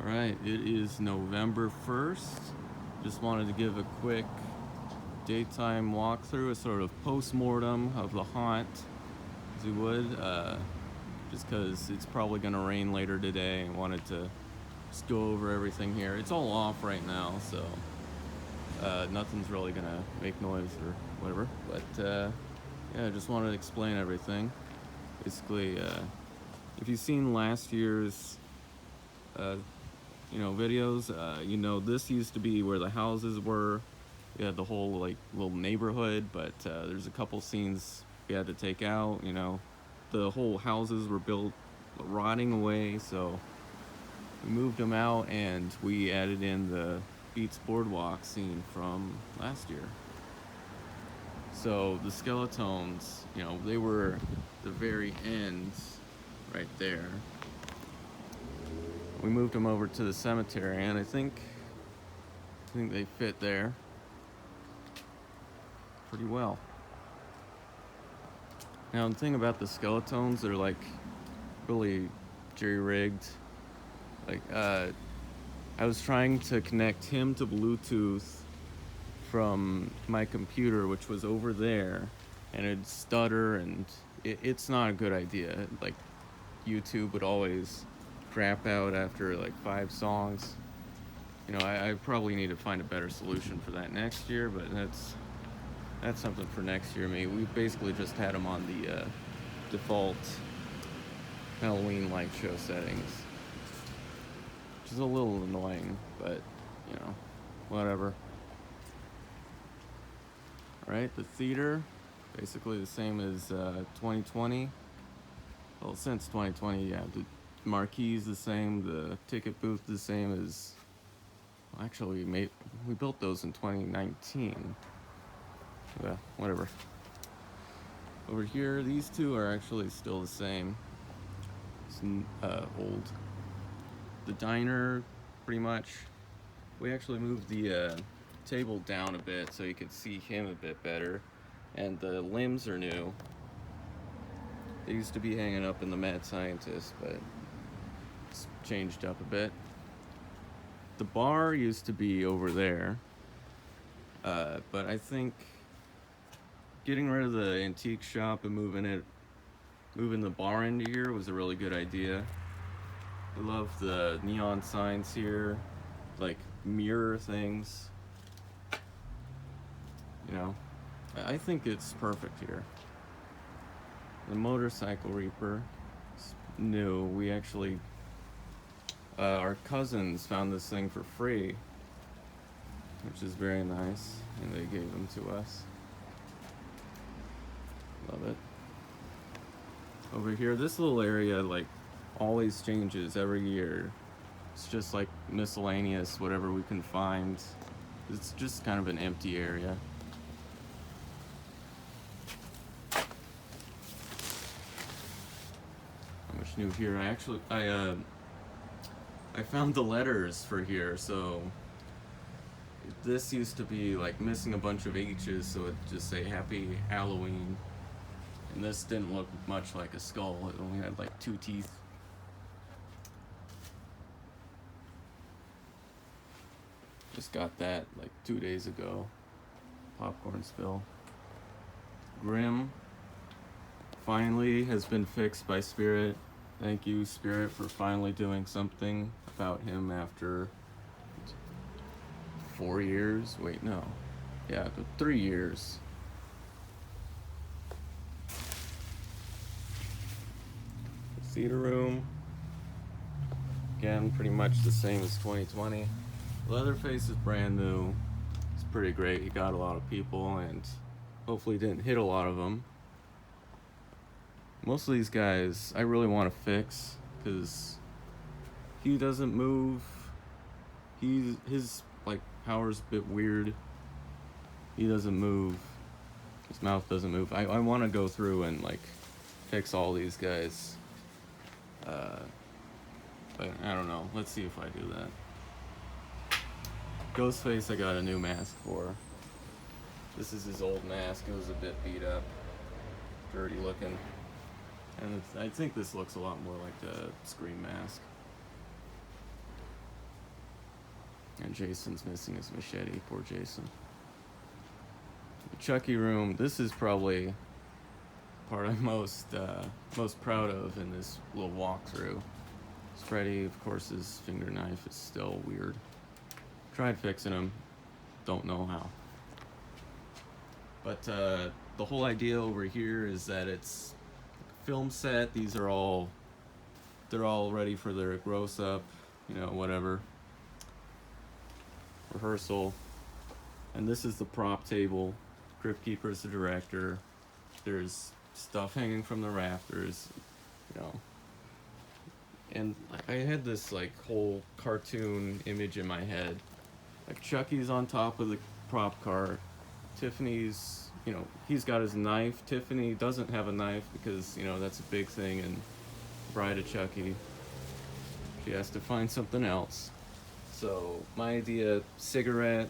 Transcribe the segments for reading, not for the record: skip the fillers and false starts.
Alright, it is November 1st. Just wanted to give a quick daytime walkthrough, a sort of post-mortem of the haunt, as you would, just because it's probably going to rain later today, and wanted to just go over everything here. It's all off right now, so nothing's really going to make noise or whatever, but yeah, I just wanted to explain everything. Basically, if you've seen last year's videos, this used to be where the houses were. We had the whole like little neighborhood, but there's a couple scenes we had to take out. The whole houses were built rotting away, so we moved them out and we added in the Beats Boardwalk scene from last year. So the skeletons, they were the very end right there. We moved them over to the cemetery, and I think they fit there pretty well. Now, the thing about the skeletons, they're like really jerry-rigged. Like, I was trying to connect him to Bluetooth from my computer, which was over there, and it'd stutter, and it's not a good idea. Like, YouTube would always crap out after like 5 songs. I probably need to find a better solution for that next year, but that's something for next year. Maybe we basically just had them on the default Halloween light show settings, which is a little annoying, but whatever. Alright, the theater, basically the same as 2020. Well, since 2020, yeah. The marquee's the same, the ticket booth the same as, well, actually we built those in 2019. Well, whatever. Over here, these two are actually still the same. It's old. The diner, pretty much. We actually moved the table down a bit so you could see him a bit better, and the limbs are new. They used to be hanging up in the Mad Scientist, but it's changed up a bit. The bar used to be over there, but I think getting rid of the antique shop and moving the bar into here was a really good idea. I love the neon signs here, like mirror things. I think it's perfect here. The motorcycle reaper is new. We actually, our cousins found this thing for free, which is very nice, and they gave them to us. Love it. Over here, this little area like always changes every year. It's just like miscellaneous, whatever we can find. It's just kind of an empty area. New here. I found the letters for here, so this used to be like missing a bunch of H's, so it'd just say Happy Halloween, and this didn't look much like a skull. It only had like 2 teeth. Just got that like 2 days ago. Popcorn spill. Grim finally has been fixed by Spirit. Thank you, Spirit, for finally doing something about him after 4 years. Wait, no. Yeah, 3 years. The theater room. Again, pretty much the same as 2020. Leatherface is brand new. It's pretty great. He got a lot of people and hopefully didn't hit a lot of them. Most of these guys I really want to fix because he doesn't move. His like power's a bit weird. He doesn't move. His mouth doesn't move. I want to go through and like fix all these guys. But I don't know. Let's see if I do that. Ghostface I got a new mask for. This is his old mask. It was a bit beat up, dirty looking. And I think this looks a lot more like the Scream mask. And Jason's missing his machete. Poor Jason. The Chucky room. This is probably part I'm most proud of in this little walkthrough. Freddy, of course, his finger knife is still weird. Tried fixing him. Don't know how. But the whole idea over here is that it's a film set. They're all ready for their gross up, whatever. Rehearsal. And this is the prop table. Crypt Keeper's the director. There's stuff hanging from the rafters, And I had this whole cartoon image in my head. Chucky's on top of the prop cart. Tiffany's, he's got his knife. Tiffany doesn't have a knife because, that's a big thing in Bride of Chucky. She has to find something else. So my idea, cigarette,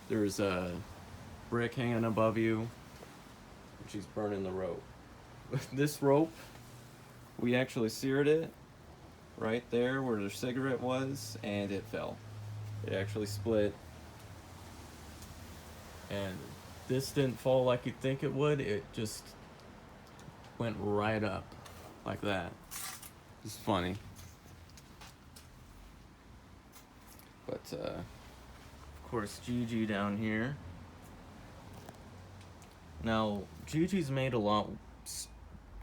there's a brick hanging above you, and she's burning the rope. This rope, we actually seared it right there where the cigarette was, and it fell. It actually split. And this didn't fall like you'd think it would. It just went right up like that. It's funny. But, of course, Gigi down here. Now, Gigi's made a lot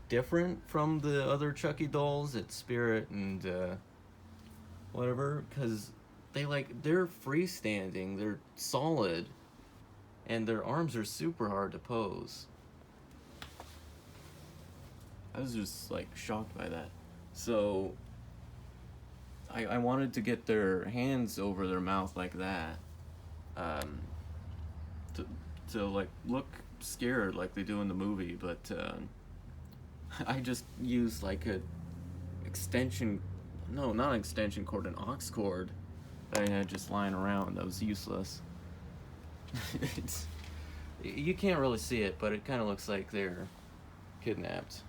different from the other Chucky dolls at Spirit and whatever, because they're freestanding, they're solid, and their arms are super hard to pose. I was just shocked by that. So I wanted to get their hands over their mouth like that, to look scared like they do in the movie, but I just used not an extension cord, an aux cord that I had just lying around. That was useless. You can't really see it, but it kind of looks like they're kidnapped.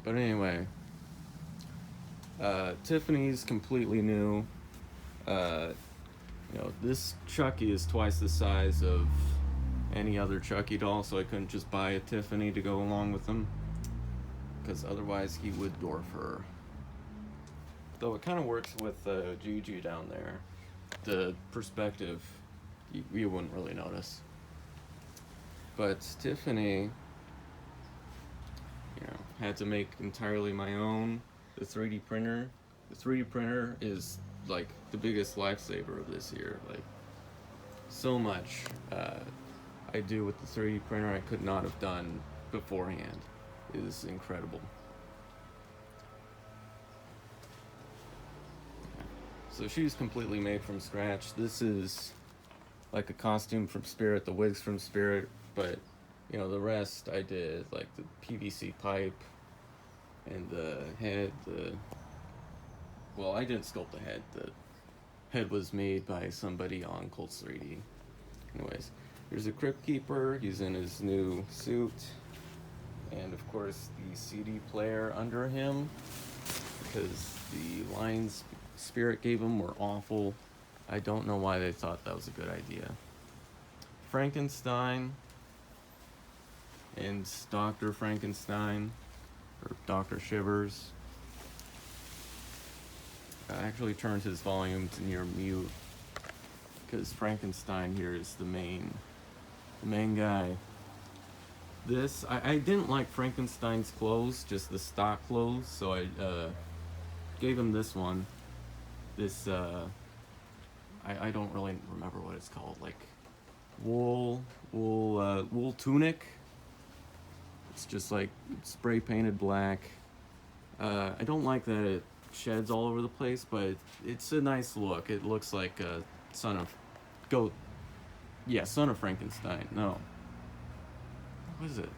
But anyway, Tiffany's completely new. This Chucky is twice the size of any other Chucky doll, so I couldn't just buy a Tiffany to go along with them, because otherwise he would dwarf her. Though it kind of works with Gigi down there. The perspective, you wouldn't really notice. But Tiffany, had to make entirely my own. The 3D printer. The 3D printer is the biggest lifesaver of this year. So much I do with the 3D printer I could not have done beforehand. It is incredible. So she's completely made from scratch. This is a costume from Spirit, the wigs from Spirit, but the rest I did, the PVC pipe and the head, I didn't sculpt the head. The head was made by somebody on Colts 3D. Anyways, here's a Crypt Keeper. He's in his new suit. And of course the CD player under him, because the lines Spirit gave him were awful. I don't know why they thought that was a good idea. Frankenstein and Dr. Frankenstein, or Dr. Shivers. I actually turned his volume to near mute, because Frankenstein here is the main guy. This, I didn't like Frankenstein's clothes, just the stock clothes, so I gave him this one. This, I don't really remember what it's called, wool tunic. It's just spray painted black. I don't like that it sheds all over the place, but it's a nice look. It looks like a Son of Frankenstein. No. What is it?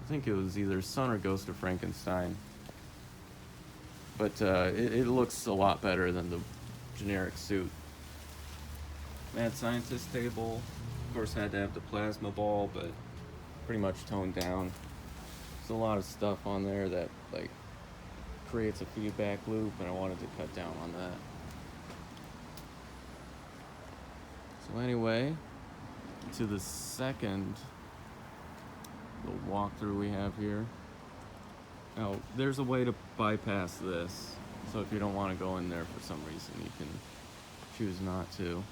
I think it was either Son or Ghost of Frankenstein. But it looks a lot better than the generic suit. Mad Scientist table. Of course, had to have the plasma ball, but pretty much toned down. There's a lot of stuff on there that creates a feedback loop, and I wanted to cut down on that. So anyway, to the second little walkthrough we have here. Now, there's a way to bypass this, so if you don't want to go in there for some reason, you can choose not to.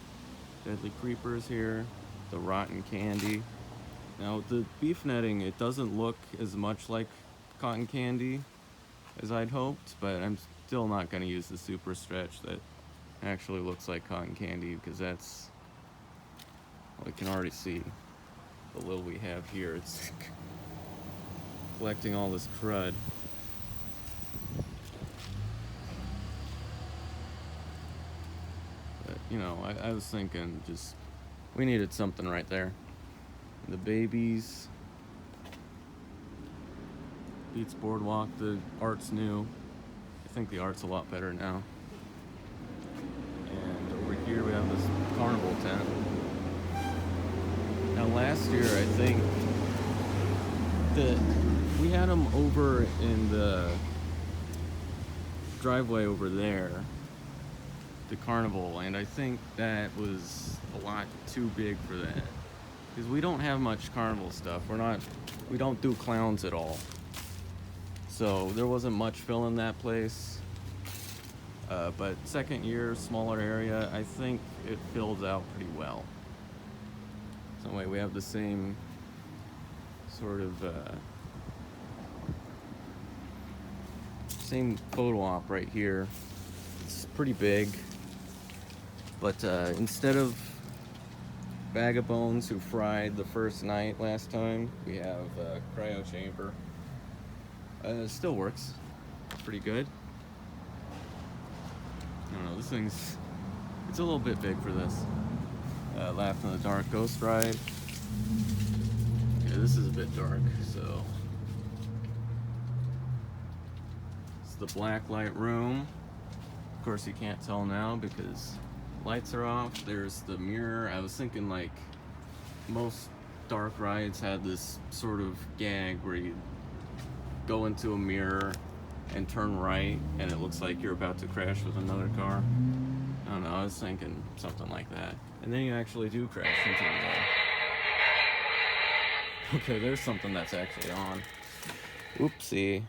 Deadly creepers here, the rotten candy. Now, the beef netting, it doesn't look as much like cotton candy as I'd hoped, but I'm still not going to use the super stretch that actually looks like cotton candy, because that's, well, you can already see the little we have here. It's collecting all this crud. But, you know, I was thinking just, we needed something right there. The babies beats Boardwalk. The art's new. I think the art's a lot better now. And over here we have this carnival tent. Now last year I think that we had them over in the driveway over there, the carnival, and I think that was a lot too big for that. Because we don't have much carnival stuff. We don't do clowns at all. So there wasn't much filling that place. But second year, smaller area, I think it fills out pretty well. So anyway, we have the same sort of same photo op right here. It's pretty big, but instead of Bag of Bones who fried the first night last time, we have cryo chamber. It still works pretty good. I don't know, this thing's, it's a little bit big for this. Laugh in the Dark Ghost Ride. Yeah, this is a bit dark, so. It's the black light room. Of course you can't tell now because lights are off. There's the mirror. I was thinking like most dark rides had this sort of gag where you go into a mirror and turn right and it looks like you're about to crash with another car. I don't know, I was thinking something like that. And then you actually do crash into the wall. Okay, there's something that's actually on. Oopsie.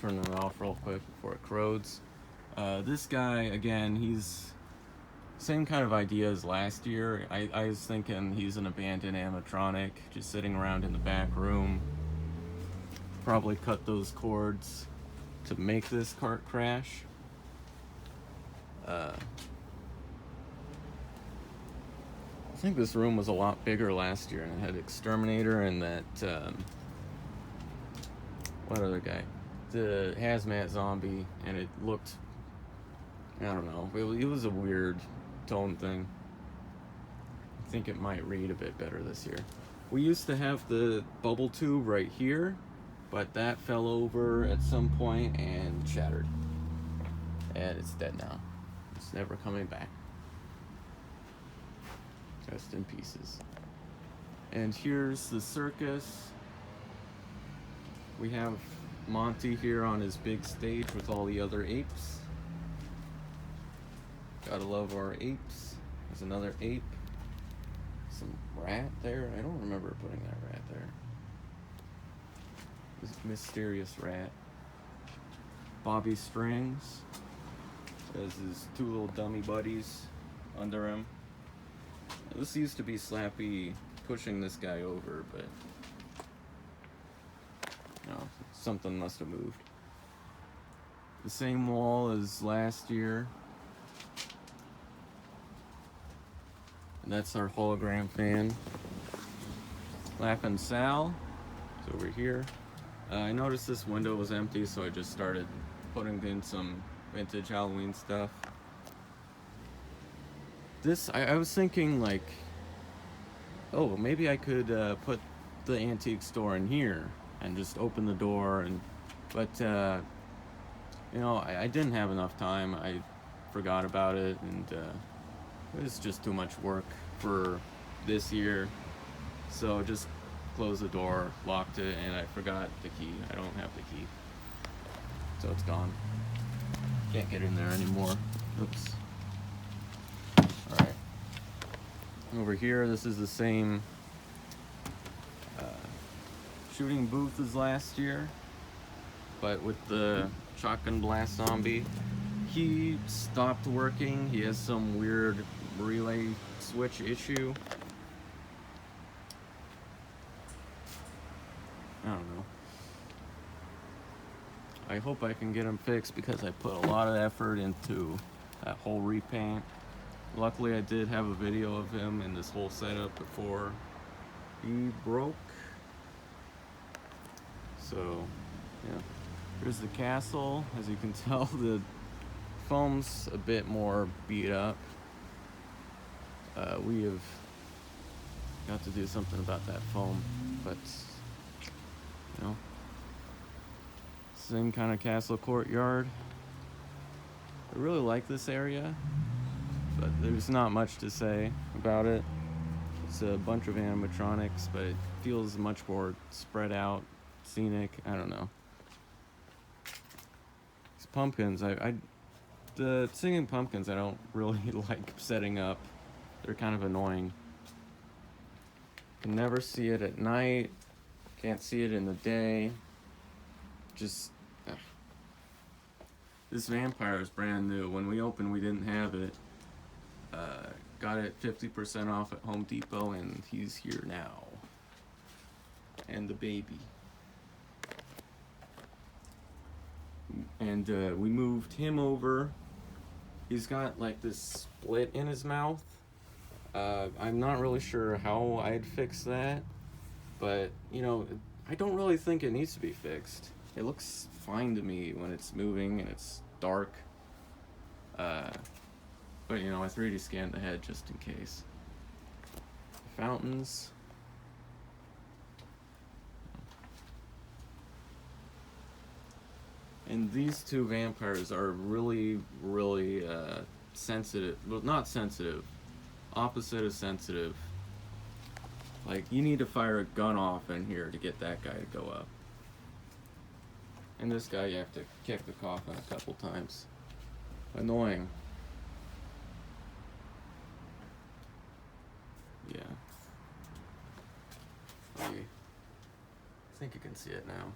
Turn that off real quick before it corrodes. This guy, again, he's same kind of idea as last year. I was thinking he's an abandoned animatronic just sitting around in the back room. Probably cut those cords to make this cart crash. I think this room was a lot bigger last year, and it had Exterminator and that what other guy? The hazmat zombie, and it looked, I don't know, it was a weird tone thing. I think it might read a bit better this year. We used to have the bubble tube right here, but that fell over at some point and shattered. And it's dead now. It's never coming back. Just in pieces. And here's the circus. We have Monty here on his big stage with all the other apes. Gotta love our apes. There's another ape. Some rat there. I don't remember putting that rat there. This mysterious rat. Bobby Strings has his two little dummy buddies under him. This used to be Slappy pushing this guy over, but no, something must have moved. The same wall as last year. And that's our hologram fan. Laughing Sal is over here. I noticed this window was empty, so I just started putting in some vintage Halloween stuff. This, I was thinking like, oh, maybe I could put the antique store in here and just open the door, but you know, I didn't have enough time. I forgot about it, and it was just too much work for this year. So just closed the door, locked it, and I forgot the key. I don't have the key, so it's gone. Can't get in there anymore. Oops. All right. Over here, this is the same shooting booth as last year, but with the shotgun blast zombie. He stopped working. He has some weird relay switch issue. I don't know. I hope I can get him fixed because I put a lot of effort into that whole repaint. Luckily, I did have a video of him in this whole setup before he broke. So, yeah. Here's the castle. As you can tell, the foam's a bit more beat up. We have got to do something about that foam, but you know, same kind of castle courtyard. I really like this area, but there's not much to say about it. It's a bunch of animatronics, but it feels much more spread out, scenic. I don't know. These pumpkins, the singing pumpkins, I don't really like setting up. They're kind of annoying. Can never see it at night. Can't see it in the day. Just this vampire is brand new. When we opened, we didn't have it. Got it 50% off at Home Depot, and he's here now. And the baby. And we moved him over. He's got like this split in his mouth. I'm not really sure how I'd fix that, but you know, I don't really think it needs to be fixed. It looks fine to me when it's moving and it's dark. But you know, I 3D scanned the head just in case. Fountains. And these two vampires are really, really sensitive. Well, not sensitive. Opposite of sensitive. Like, you need to fire a gun off in here to get that guy to go up. And this guy, you have to kick the coffin a couple times. Annoying. Yeah. I think you can see it now.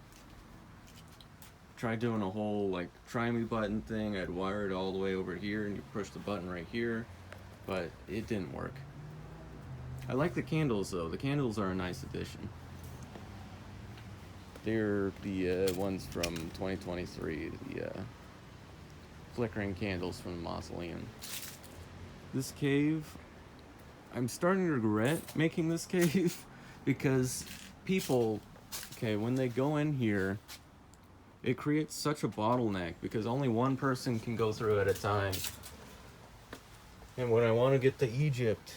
Tried doing a whole like try me button thing. I'd wire it all the way over here and you push the button right here, but it didn't work. I like the candles though. The candles are a nice addition. They're the ones from 2023, the flickering candles from the mausoleum. This cave, I'm starting to regret making this cave because people, okay, when they go in here, it creates such a bottleneck because only one person can go through at a time. And when I want to get to Egypt,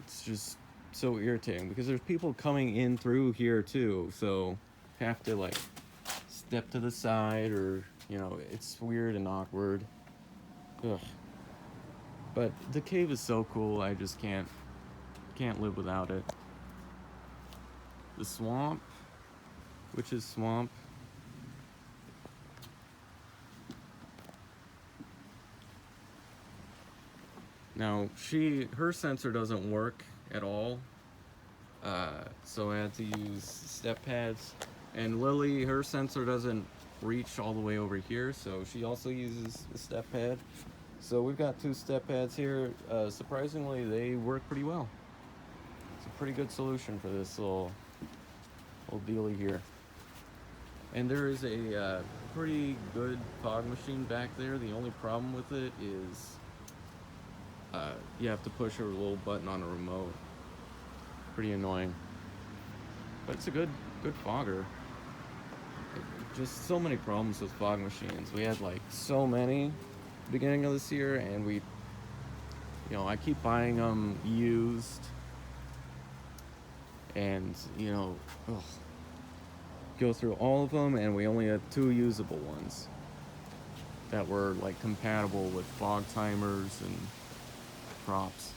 it's just so irritating because there's people coming in through here too, so have to like step to the side or, you know, it's weird and awkward. Ugh. But the cave is so cool, I just can't live without it. The swamp, which is swamp. Now, her sensor doesn't work at all, so I had to use step pads. And Lily, her sensor doesn't reach all the way over here, so she also uses the step pad. So we've got two step pads here. Surprisingly, they work pretty well. It's a pretty good solution for this little dealy here. And there is a pretty good fog machine back there. The only problem with it is you have to push a little button on a remote. Pretty annoying. But it's a good fogger. Just so many problems with fog machines. We had like so many beginning of this year, and we, you know, I keep buying them used, and you know, go through all of them, and we only had 2 usable ones that were like compatible with fog timers and props.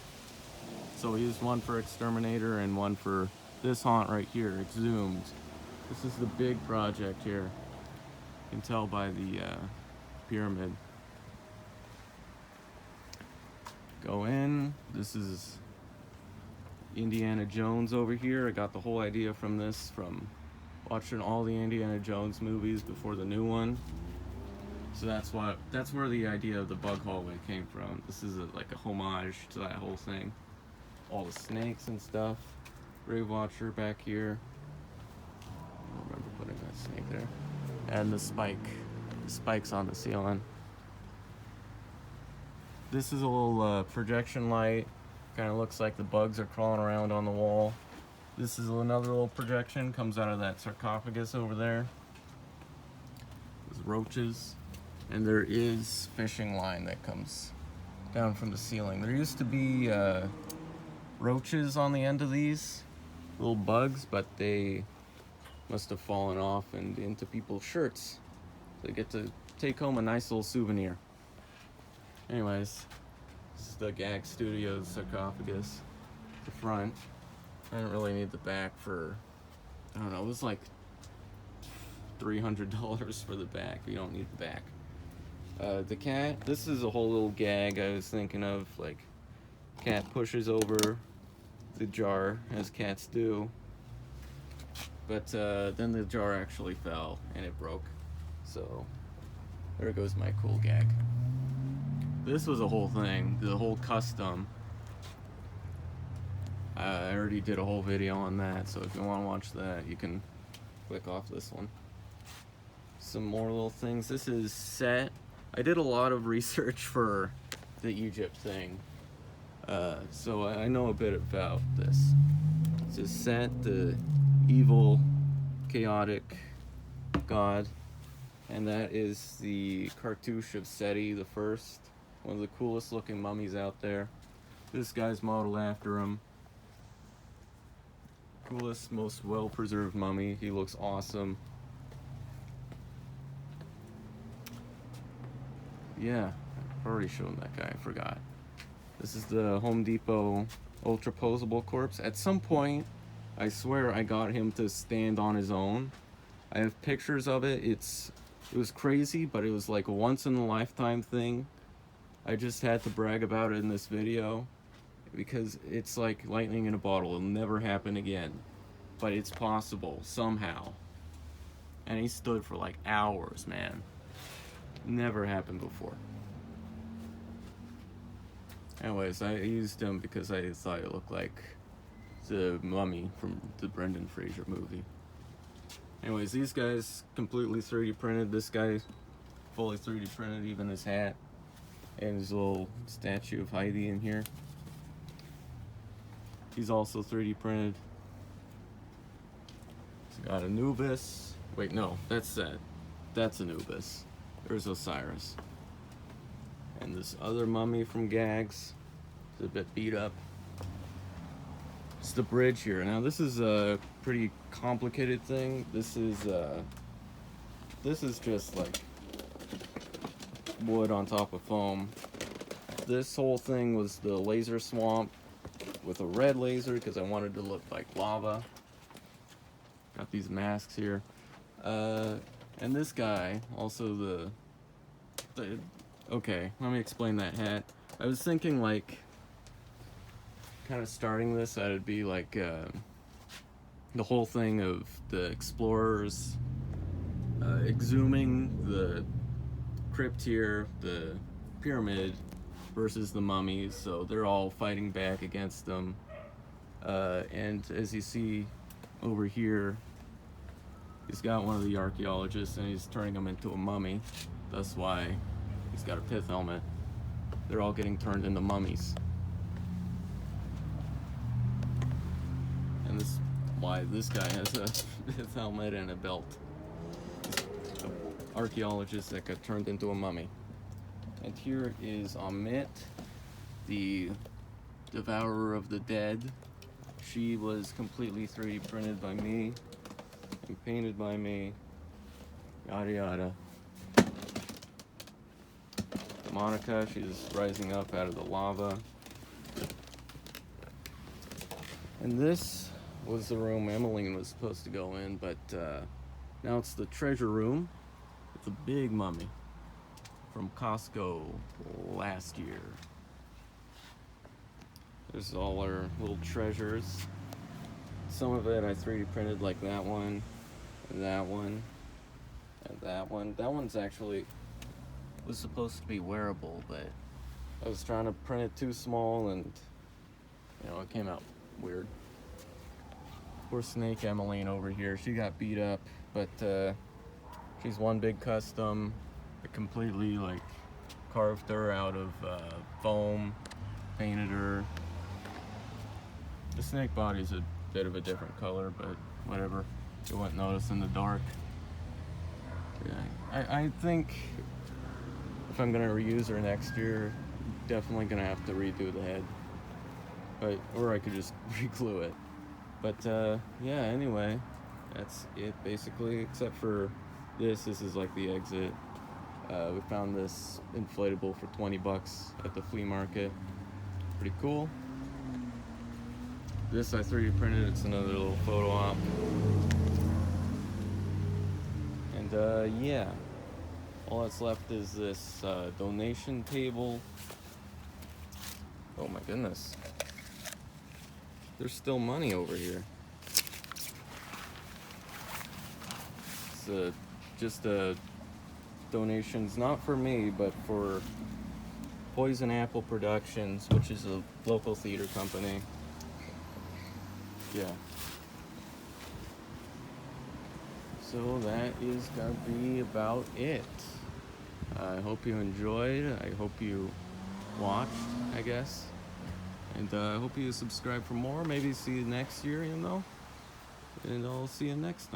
So we used one for Exterminator and one for this haunt right here, Exhumed. This is the big project here. You can tell by the pyramid. Go in. This is Indiana Jones over here. I got the whole idea from this from watching all the Indiana Jones movies before the new one. So that's where the idea of the bug hallway came from. This is like a homage to that whole thing. All the snakes and stuff. Grave Watcher back here. I don't remember putting that snake there. And the spikes on the ceiling. This is a little projection light. Kind of looks like the bugs are crawling around on the wall. This is another little projection, comes out of that sarcophagus over there. There's roaches. And there is fishing line that comes down from the ceiling. There used to be roaches on the end of these, little bugs, but they must have fallen off and into people's shirts. So they get to take home a nice little souvenir. Anyways, this is the Gag Studios sarcophagus, the front. I didn't really need the back for, I don't know, it was like $300 for the back. You don't need the back. The cat, this is a whole little gag I was thinking of, like, cat pushes over the jar, as cats do, but then the jar actually fell and it broke, so there goes my cool gag. This was a whole thing, the whole custom. I already did a whole video on that, so if you want to watch that, you can click off this one. Some more little things. This is set. I did a lot of research for the Egypt thing, so I know a bit about this. This is Set, the evil, chaotic god, and that is the cartouche of Seti the First, one of the coolest looking mummies out there. This guy's modeled after him. Coolest, most well-preserved mummy. He looks awesome. Yeah, I've already shown that guy, I forgot. This is the Home Depot Ultra Posable Corpse. At some point, I swear I got him to stand on his own. I have pictures of it. It was crazy, but it was like a once in a lifetime thing. I just had to brag about it in this video because it's like lightning in a bottle. It'll never happen again, but it's possible somehow. And he stood for like hours, man. Never happened before. Anyways, I used him because I thought it looked like the mummy from the Brendan Fraser movie. Anyways, these guys completely 3D printed. This guy fully 3D printed, even his hat. And his little statue of Heidi in here. He's also 3D printed. He's got Anubis. Wait, no, that's Set. That's Anubis. There's Osiris. And this other mummy from Gags is a bit beat up. It's the bridge here. Now this is a pretty complicated thing. This is just like wood on top of foam. This whole thing was the laser swamp with a red laser because I wanted to look like lava. Got these masks here. And this guy, also okay, let me explain that hat. I was thinking like, kind of starting this, that it'd be like the whole thing of the explorers exhuming the crypt here, the pyramid, versus the mummies, so they're all fighting back against them. And as you see over here, he's got one of the archaeologists and he's turning him into a mummy. That's why he's got a pith helmet. They're all getting turned into mummies. And this is why this guy has a pith helmet and a belt. An archaeologist that got turned into a mummy. And here is Amit, the devourer of the dead. She was completely 3D printed by me and painted by me, yada yada. Monica, she's rising up out of the lava. And this was the room Emmeline was supposed to go in, but now it's the treasure room. It's a big mummy from Costco last year. There's all our little treasures. Some of it I 3D printed, like that one, and that one, and that one. That one's actually was supposed to be wearable, but I was trying to print it too small, and it came out weird. Poor Snake Emmeline over here. She got beat up, but she's one big custom. I completely carved her out of foam, painted her. The snake body's a bit of a different color, but whatever. You wouldn't notice in the dark. Yeah, I think if I'm gonna reuse her next year, definitely gonna have to redo the head. Or I could just re-glue it. But yeah, anyway, that's it basically, except for this is like the exit. We found this inflatable for 20 bucks at the flea market. Pretty cool. This I 3D printed, it's another little photo op. And yeah, all that's left is this donation table. Oh my goodness. There's still money over here. It's just donations, not for me, but for Poison Apple Productions, which is a local theater company. Yeah. So that is gonna be about it. I hope you enjoyed. I hope you watched, I guess. And I hope you subscribe for more. Maybe see you next year, And I'll see you next time.